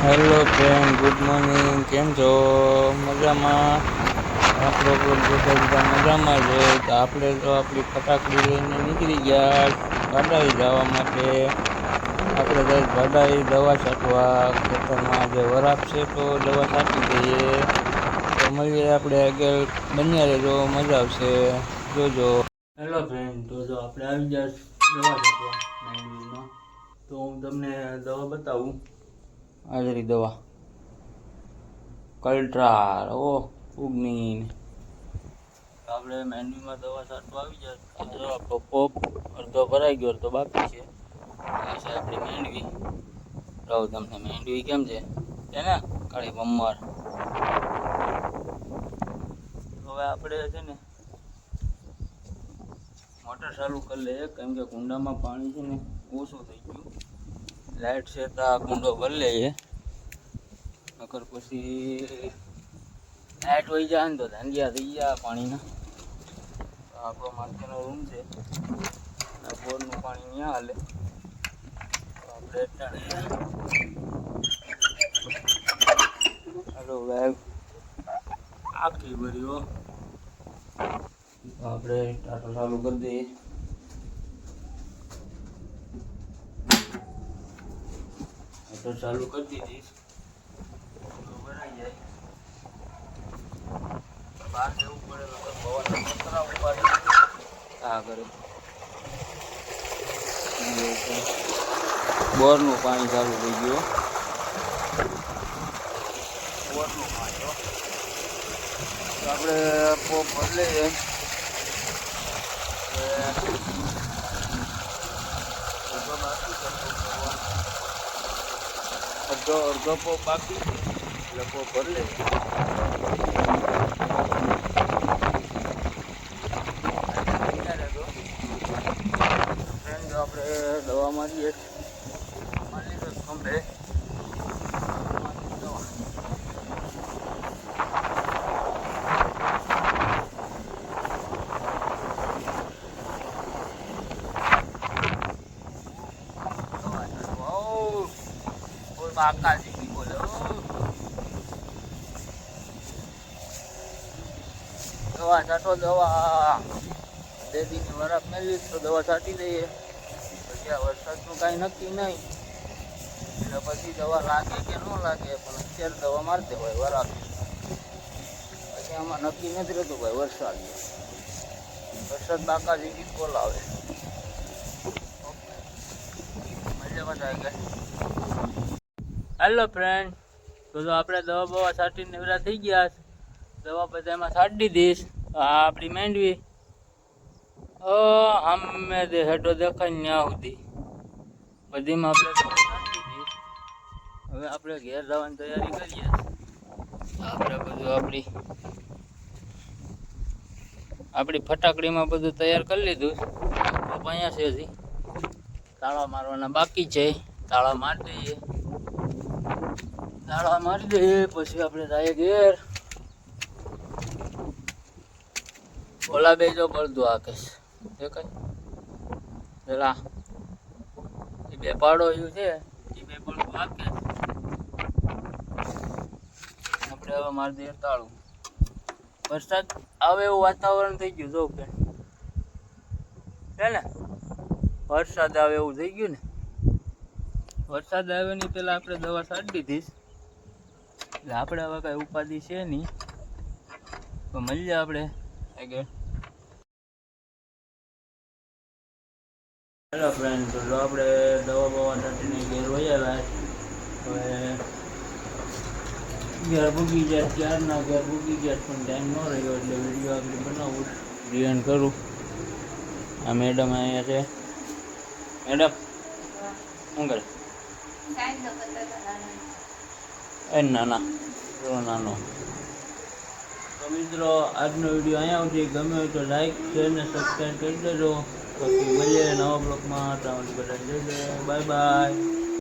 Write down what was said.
Hello friend, good morning. કેમ છો? મજામાં? આપણો બધા મજામાં છે. તો આપણે તો આપણી ફટાકડી લઈને નીકળી ગયા ભાડાઈ જવા માટે. આપણે તો ભાડાઈ દવા છાંટવા ખેતરમાં જે વરાપ છે તો દવા છાંટી દઈએ. તો મળીએ આપણે આગળ, બન્યા રહેજો, મજા આવશે, જોજો. હેલો ફ્રેન્ડ, તો જો આપણે આવી ગયા દવા છાંટવા માંડવીમાં. તો હું તમને દવા બતાવું. આજરી દવા કલ્ટ્રાર ફૂગની. આપણે માંડવીમાં દવા છાંટવા આવી જાય. આપણો પોપ અડધો ભરાઈ ગયો, અડધો બાકી છે. આ છે આપણી માંડવી. રહું તમને માંડવી કેમ છે ને કાળી બમ્મર. હવે આપણે છે ને મોટર ચાલુ કરી લઈએ, કેમ કે કુંડામાં પાણી છે ને ઓછું થઈ ગયું. લાઇટ છે તો આ કુંડો ભરી લઈએ, નકર પછી લાઇટ વહી જાય ને તો ધાંધિયા થઈ ગયા પાણીના. આપણો માથેનો રૂમ છે, બોરનું પાણી ત્યાં હાલે. આપણે હલો વેબ આખી ભર્યો. આપણે ટાટો ચાલુ કરી દઈએ. મોટર ચાલુ કરી દીધી, ભરાઈ જાય. બહાર જવું પડે તો પવન પતરા ઉપાડે આ કરે. બોરનું પાણી ચાલુ થઈ ગયું. બોરનું પાણી આપણે પોપ બદલીએ. અડધો પોપ બાકી એટલે પોપ ભરી લે. આપણે દવા મારીએ, મારી તો ખંભે બાકાજી બોલે. દવા છાંટો, દવા 2 દિનની વરાપ મેળવી તો દવા છાંટી દઈએ. પછી આ વરસાદનું કાંઈ નક્કી નહીં, એટલે પછી દવા લાગે કે ન લાગે, પણ અત્યારે દવા મારતે હોય વરાપ. પછી આમાં નક્કી નથી રહેતું ભાઈ વરસાદ. વરસાદ બાકાજી ગીત બોલાવે. મજામાં આવી ગયા. હેલો ફ્રેન્ડ, તો આપણે દવા બવા છાંટીને નવરા થઈ ગયા. દવા બધામાં છાંટી દીધીશ. આ આપણી માંડવી આમે દે હેઠો દેખાય ત્યાં સુધી બધીમાં આપણે છાંટી દઈશ. હવે આપણે ઘેર જવાની તૈયારી કરીએ. આપણે બધું આપણી ફટાકડીમાં બધું તૈયાર કરી લીધું. અહીંયા છે હજી તાળા મારવાના બાકી છે. તાળા મારી દઈએ. તાળા મારી દઈએ પછી આપણે જઈએ ઘેર. ઓલા બે જો પડતું આકેશ દેખાય પેલા એ બે પાડો એવું છે, એ બે પડતું આકે. આપણે હવે મારી દઈએ તાળું. વરસાદ આવે એવું વાતાવરણ થઈ ગયું જો કે છે ને, વરસાદ આવે એવું થઈ ગયું ને. વરસાદ આવે નહીં પેલા આપણે દવા છાંટી દીધીશ, એટલે આપણે હવે કાંઈ ઉપાધિ છે નહીં. તો મળીએ આપણે આગળ. હેલો ફ્રેન્ડ, તો જો આપણે દવા બવા છાંટીને ઘેર વયા. હવે ઘેર ભૂગી જાય, ક્યારના ઘેર ભૂગી ગયા, પણ ટાઈમ ન રહ્યો એટલે વિડીયો આપણે બનાવું, રિયન કરું. આ મેડમ અહીંયા છે. મેડમ શું કરે? એ નાના નાનો. તો મિત્રો, આજનો વિડીયો અહીંયા સુધી. ગમે હોય તો લાઈક, શેર ને સબસ્ક્રાઈબ કરી દેજો. પછી મળીએ નવા બ્લોગમાં. ત્યાં બધા જઈ બાય બાય.